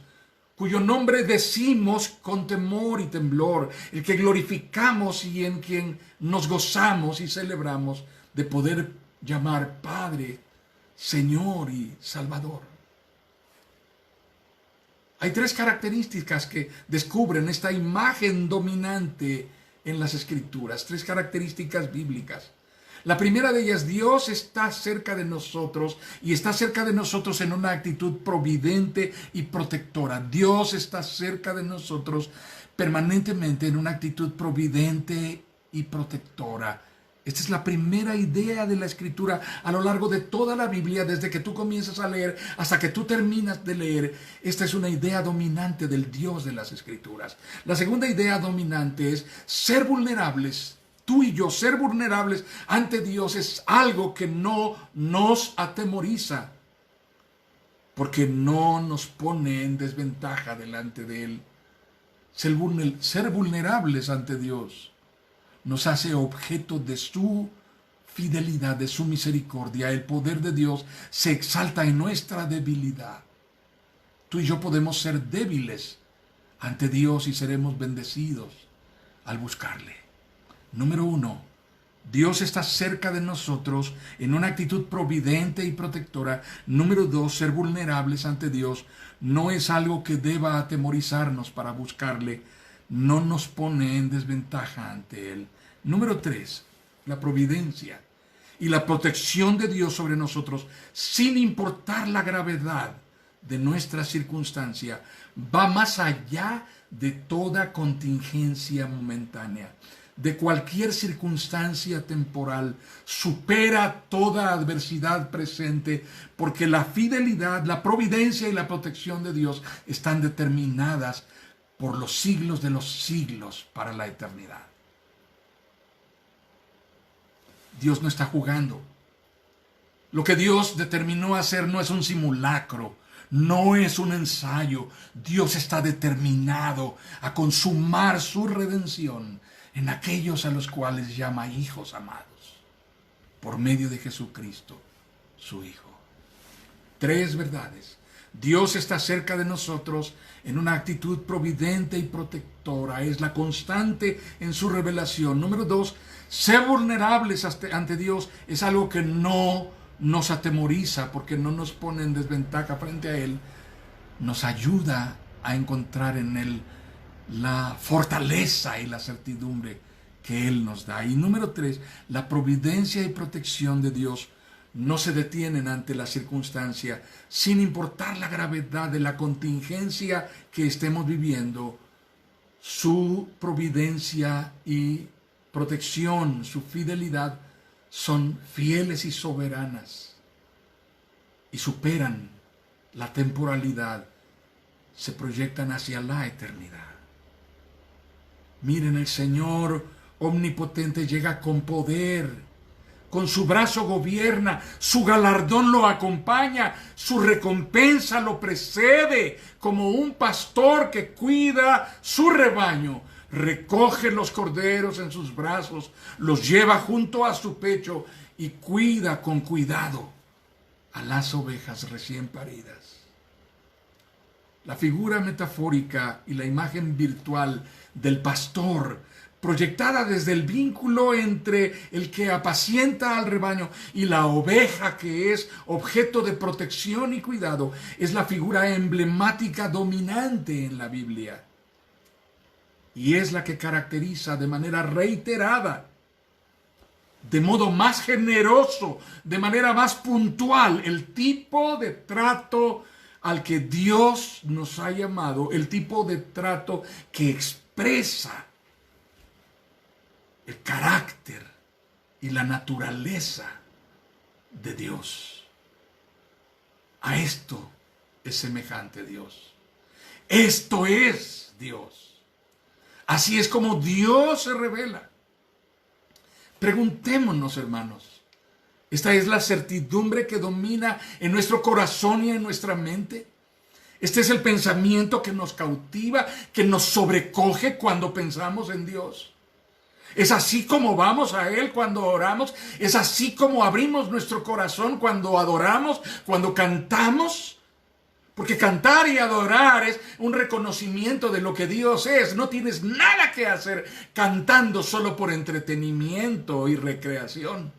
A: cuyo nombre decimos con temor y temblor, el que glorificamos y en quien nos gozamos y celebramos de poder llamar Padre, Señor y Salvador. Hay tres características que descubren esta imagen dominante en las Escrituras, tres características bíblicas. La primera de ellas, Dios está cerca de nosotros y está cerca de nosotros en una actitud providente y protectora. Dios está cerca de nosotros permanentemente en una actitud providente y protectora. Esta es la primera idea de la Escritura a lo largo de toda la Biblia, desde que tú comienzas a leer hasta que tú terminas de leer. Esta es una idea dominante del Dios de las Escrituras. La segunda idea dominante es ser vulnerables. Tú y yo, ser vulnerables ante Dios es algo que no nos atemoriza, porque no nos pone en desventaja delante de Él. Ser vulnerables ante Dios nos hace objeto de su fidelidad, de su misericordia. El poder de Dios se exalta en nuestra debilidad. Tú y yo podemos ser débiles ante Dios y seremos bendecidos al buscarle. Número 1, Dios está cerca de nosotros en una actitud providente y protectora. Número 2, ser vulnerables ante Dios no es algo que deba atemorizarnos para buscarle. No nos pone en desventaja ante Él. Número 3, la providencia y la protección de Dios sobre nosotros, sin importar la gravedad de nuestra circunstancia, va más allá de toda contingencia momentánea, de cualquier circunstancia temporal, supera toda adversidad presente, porque la fidelidad, la providencia y la protección de Dios están determinadas por los siglos de los siglos para la eternidad. Dios no está jugando. Lo que Dios determinó hacer no es un simulacro, no es un ensayo. Dios está determinado a consumar su redención en aquellos a los cuales llama hijos amados, por medio de Jesucristo, su Hijo. 3 verdades. Dios está cerca de nosotros en una actitud providente y protectora. Es la constante en su revelación. Número 2, ser vulnerables ante Dios es algo que no nos atemoriza, porque no nos pone en desventaja frente a Él. Nos ayuda a encontrar en Él la fortaleza y la certidumbre que Él nos da. Y número 3, la providencia y protección de Dios no se detienen ante la circunstancia, sin importar la gravedad de la contingencia que estemos viviendo. Su providencia y protección, su fidelidad, son fieles y soberanas y superan la temporalidad, se proyectan hacia la eternidad. Miren, el Señor omnipotente llega con poder, con su brazo gobierna, su galardón lo acompaña, su recompensa lo precede, como un pastor que cuida su rebaño. Recoge los corderos en sus brazos, los lleva junto a su pecho y cuida con cuidado a las ovejas recién paridas. La figura metafórica y la imagen virtual del pastor, proyectada desde el vínculo entre el que apacienta al rebaño y la oveja que es objeto de protección y cuidado, es la figura emblemática dominante en la Biblia. Y es la que caracteriza de manera reiterada, de modo más generoso, de manera más puntual, el tipo de trato al que Dios nos ha llamado, el tipo de trato que expresa el carácter y la naturaleza de Dios. A esto es semejante Dios. Esto es Dios. Así es como Dios se revela. Preguntémonos, hermanos, ¿esta es la certidumbre que domina en nuestro corazón y en nuestra mente? ¿Este es el pensamiento que nos cautiva, que nos sobrecoge cuando pensamos en Dios? ¿Es así como vamos a Él cuando oramos? ¿Es así como abrimos nuestro corazón cuando adoramos, cuando cantamos? Porque cantar y adorar es un reconocimiento de lo que Dios es. No tienes nada que hacer cantando solo por entretenimiento y recreación.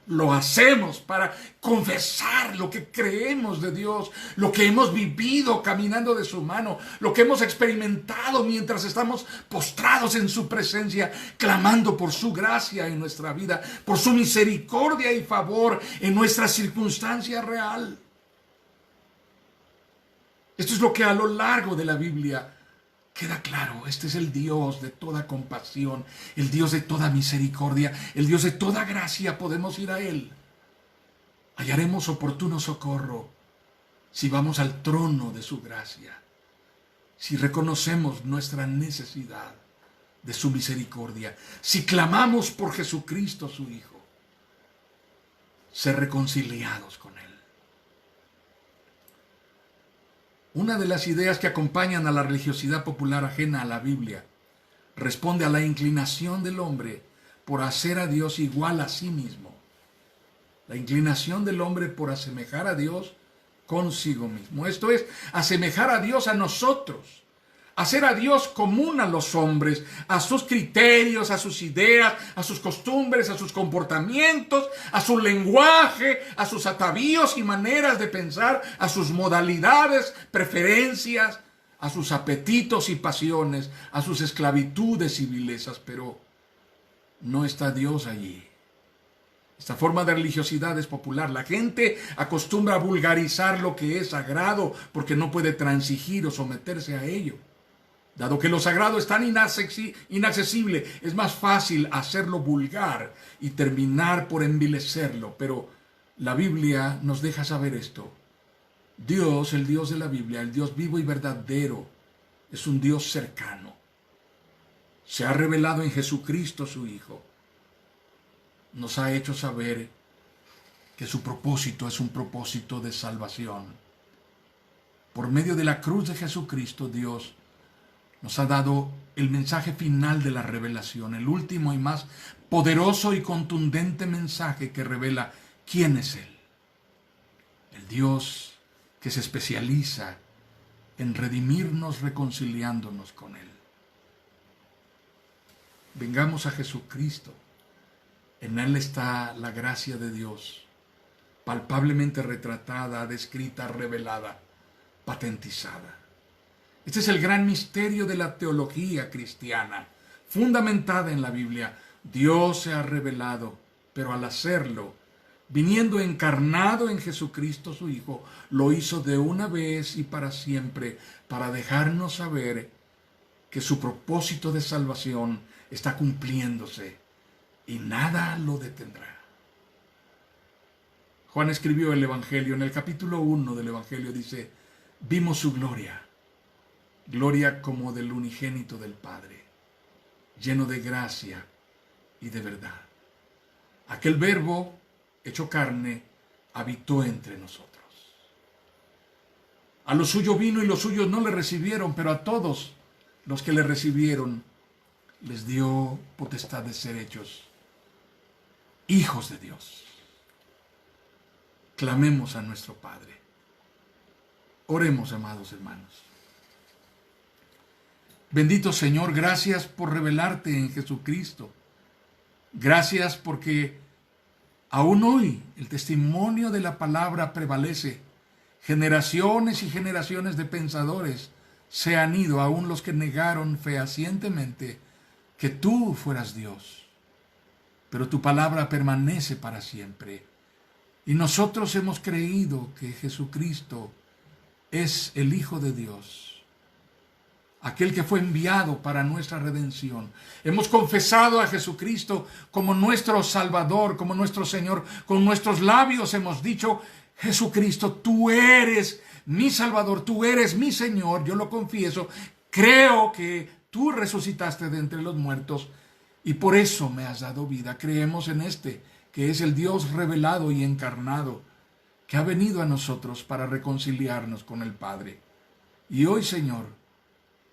A: Lo hacemos para confesar lo que creemos de Dios, lo que hemos vivido caminando de su mano, lo que hemos experimentado mientras estamos postrados en su presencia, clamando por su gracia en nuestra vida, por su misericordia y favor en nuestra circunstancia real. Esto es lo que a lo largo de la Biblia queda claro. Este es el Dios de toda compasión, el Dios de toda misericordia, el Dios de toda gracia. Podemos ir a Él. Hallaremos oportuno socorro si vamos al trono de su gracia, si reconocemos nuestra necesidad de su misericordia, si clamamos por Jesucristo su Hijo, ser reconciliados con Él. Una de las ideas que acompañan a la religiosidad popular ajena a la Biblia responde a la inclinación del hombre por hacer a Dios igual a sí mismo. La inclinación del hombre por asemejar a Dios consigo mismo. Esto es, asemejar a Dios a nosotros, hacer a Dios común a los hombres, a sus criterios, a sus ideas, a sus costumbres, a sus comportamientos, a su lenguaje, a sus atavíos y maneras de pensar, a sus modalidades, preferencias, a sus apetitos y pasiones, a sus esclavitudes y vilezas, pero no está Dios allí. Esta forma de religiosidad es popular. La gente acostumbra a vulgarizar lo que es sagrado porque no puede transigir o someterse a ello. Dado que lo sagrado es tan inaccesible, es más fácil hacerlo vulgar y terminar por envilecerlo. Pero la Biblia nos deja saber esto. Dios, el Dios de la Biblia, el Dios vivo y verdadero, es un Dios cercano. Se ha revelado en Jesucristo su Hijo. Nos ha hecho saber que su propósito es un propósito de salvación. Por medio de la cruz de Jesucristo, Dios nos ha dado el mensaje final de la revelación, el último y más poderoso y contundente mensaje que revela quién es Él. El Dios que se especializa en redimirnos reconciliándonos con Él. Vengamos a Jesucristo. En Él está la gracia de Dios, palpablemente retratada, descrita, revelada, patentizada. Este es el gran misterio de la teología cristiana, fundamentada en la Biblia. Dios se ha revelado, pero al hacerlo, viniendo encarnado en Jesucristo su Hijo, lo hizo de una vez y para siempre, para dejarnos saber que su propósito de salvación está cumpliéndose y nada lo detendrá. Juan escribió el Evangelio, en el capítulo 1 del Evangelio dice, vimos su gloria, gloria como del unigénito del Padre, lleno de gracia y de verdad. Aquel Verbo, hecho carne, habitó entre nosotros. A lo suyo vino y los suyos no le recibieron, pero a todos los que le recibieron les dio potestad de ser hechos hijos de Dios. Clamemos a nuestro Padre. Oremos, amados hermanos. Bendito Señor, gracias por revelarte en Jesucristo. Gracias porque aún hoy el testimonio de la palabra prevalece. Generaciones y generaciones de pensadores se han ido, aún los que negaron fehacientemente que tú fueras Dios. Pero tu palabra permanece para siempre. Y nosotros hemos creído que Jesucristo es el Hijo de Dios, aquel que fue enviado para nuestra redención. Hemos confesado a Jesucristo como nuestro Salvador, como nuestro Señor. Con nuestros labios hemos dicho, Jesucristo, tú eres mi Salvador, tú eres mi Señor. Yo lo confieso, creo que tú resucitaste de entre los muertos y por eso me has dado vida. Creemos en este, que es el Dios revelado y encarnado, que ha venido a nosotros para reconciliarnos con el Padre. Y hoy, Señor,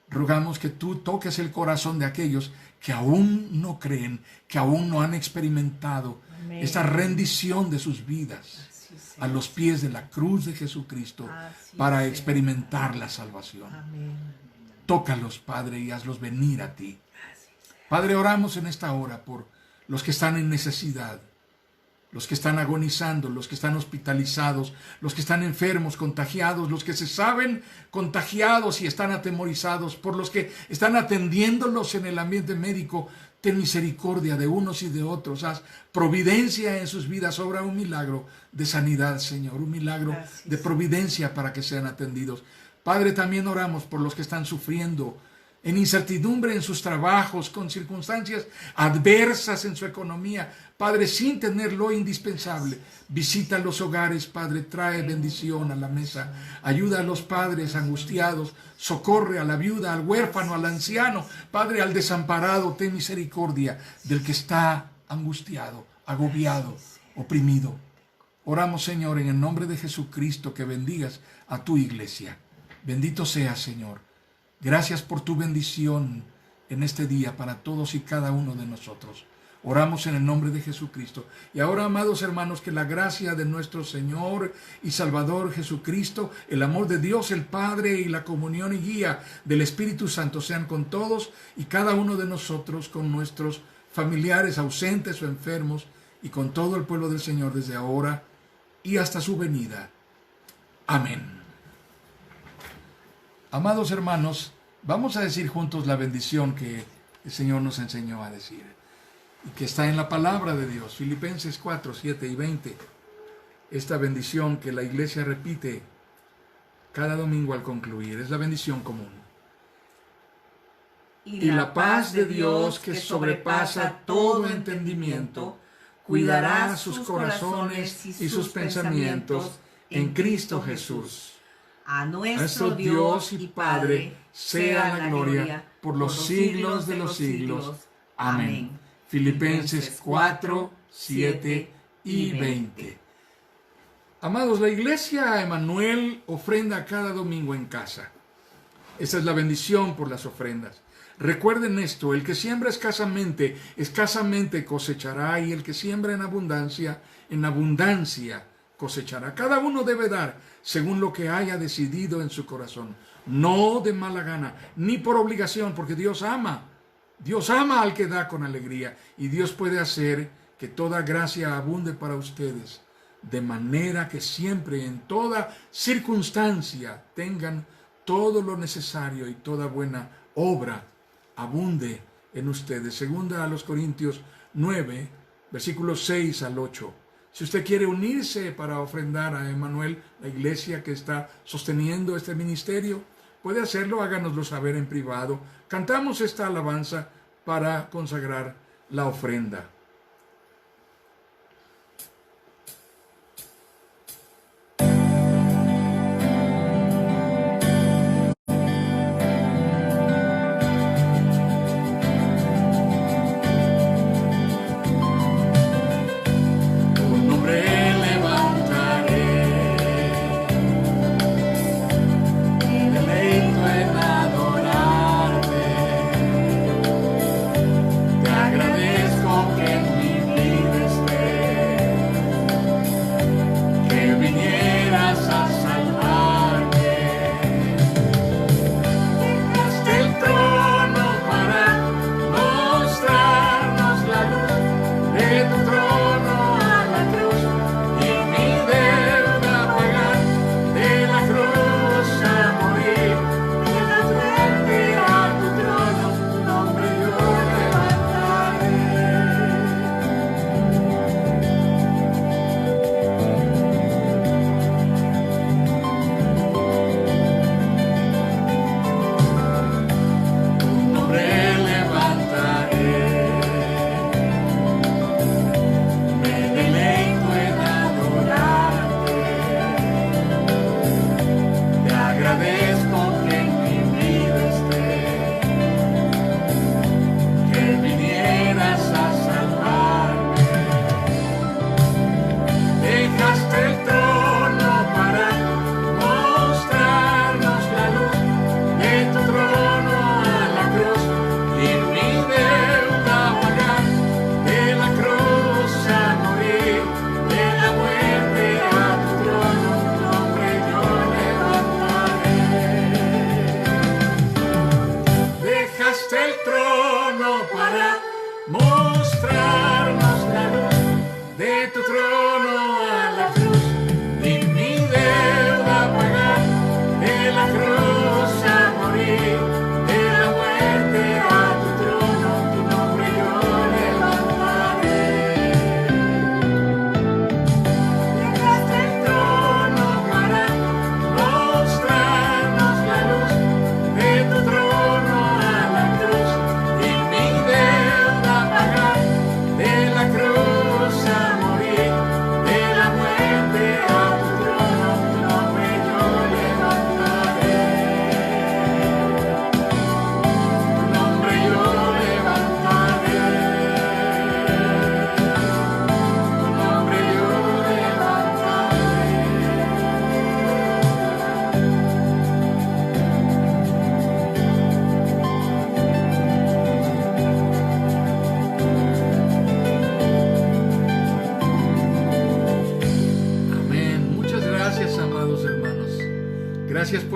A: rogamos que tú toques el corazón de aquellos que aún no creen, que aún no han experimentado esta rendición de sus vidas a los pies de la cruz de Jesucristo para experimentar la salvación. Tócalos, Padre, y hazlos venir a ti. Padre, oramos en esta hora por los que están en necesidad, los que están agonizando, los que están hospitalizados, los que están enfermos, contagiados, los que se saben contagiados y están atemorizados, por los que están atendiéndolos en el ambiente médico. Ten misericordia de unos y de otros. Haz providencia en sus vidas. Obra un milagro de sanidad, Señor, un milagro de providencia para que sean atendidos. Padre, también oramos por los que están sufriendo en incertidumbre en sus trabajos, con circunstancias adversas en su economía. Padre, sin tener lo indispensable, visita los hogares, Padre, trae bendición a la mesa. Ayuda a los padres angustiados, socorre a la viuda, al huérfano, al anciano. Padre, al desamparado, ten misericordia del que está angustiado, agobiado, oprimido. Oramos, Señor, en el nombre de Jesucristo, que bendigas a tu iglesia. Bendito seas, Señor. Gracias por tu bendición en este día para todos y cada uno de nosotros. Oramos en el nombre de Jesucristo. Y ahora, amados hermanos, que la gracia de nuestro Señor y Salvador Jesucristo, el amor de Dios el Padre y la comunión y guía del Espíritu Santo sean con todos y cada uno de nosotros, con nuestros familiares ausentes o enfermos y con todo el pueblo del Señor desde ahora y hasta su venida. Amén. Amados hermanos, vamos a decir juntos la bendición que el Señor nos enseñó a decir y que está en la palabra de Dios, Filipenses 4, 7 y 20. Esta bendición que la iglesia repite cada domingo al concluir, es la bendición común. Y la paz de Dios, que sobrepasa todo entendimiento, cuidará sus corazones y sus pensamientos en Cristo Jesús.
B: A nuestro Dios y Padre sea la gloria por los siglos de los siglos. Amén.
A: Filipenses 4, 7 y 20. Amados, la iglesia Emmanuel ofrenda cada domingo en casa. Esa es la bendición por las ofrendas. Recuerden esto: el que siembra escasamente cosechará, y el que siembra en abundancia cosechará. Cada uno debe dar según lo que haya decidido en su corazón, no de mala gana, ni por obligación, porque Dios ama al que da con alegría, y Dios puede hacer que toda gracia abunde para ustedes, de manera que siempre, en toda circunstancia, tengan todo lo necesario y toda buena obra abunde en ustedes. Segunda a los Corintios 9, versículos 6 al 8. Si usted quiere unirse para ofrendar a Emmanuel, la iglesia que está sosteniendo este ministerio, puede hacerlo. Háganoslo saber en privado. Cantamos esta alabanza para consagrar la ofrenda.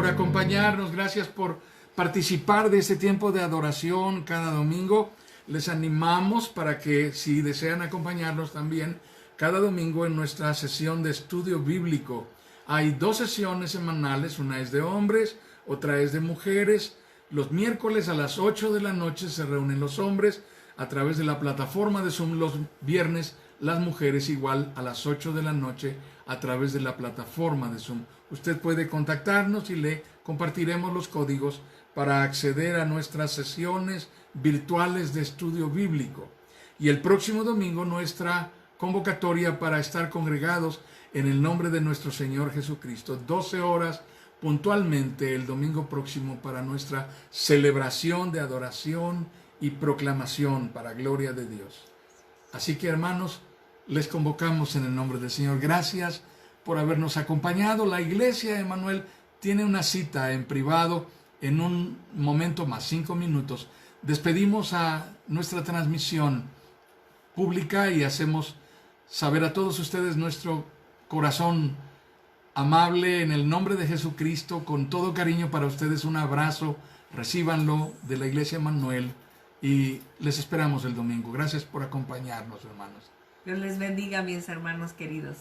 A: por acompañarnos, gracias por participar de este tiempo de adoración cada domingo. Les animamos para que, si desean acompañarnos también, cada domingo en nuestra sesión de estudio bíblico. Hay 2 sesiones semanales, una es de hombres, otra es de mujeres. Los miércoles a las 8 de la noche se reúnen los hombres a través de la plataforma de Zoom. Los viernes las mujeres igual a las 8 de la noche a través de la plataforma de Zoom. Usted puede contactarnos y le compartiremos los códigos para acceder a nuestras sesiones virtuales de estudio bíblico. Y el próximo domingo nuestra convocatoria para estar congregados en el nombre de nuestro Señor Jesucristo, 12 horas puntualmente el domingo próximo para nuestra celebración de adoración y proclamación para gloria de Dios. Así que, hermanos, les convocamos en el nombre del Señor. Gracias por habernos acompañado. La iglesia Emmanuel tiene una cita en privado en un momento más, 5 minutos. Despedimos a nuestra transmisión pública y hacemos saber a todos ustedes nuestro corazón amable en el nombre de Jesucristo, con todo cariño para ustedes. Un abrazo, recíbanlo de la iglesia Emmanuel y les esperamos el domingo. Gracias por acompañarnos, hermanos.
B: Dios les bendiga, mis hermanos queridos.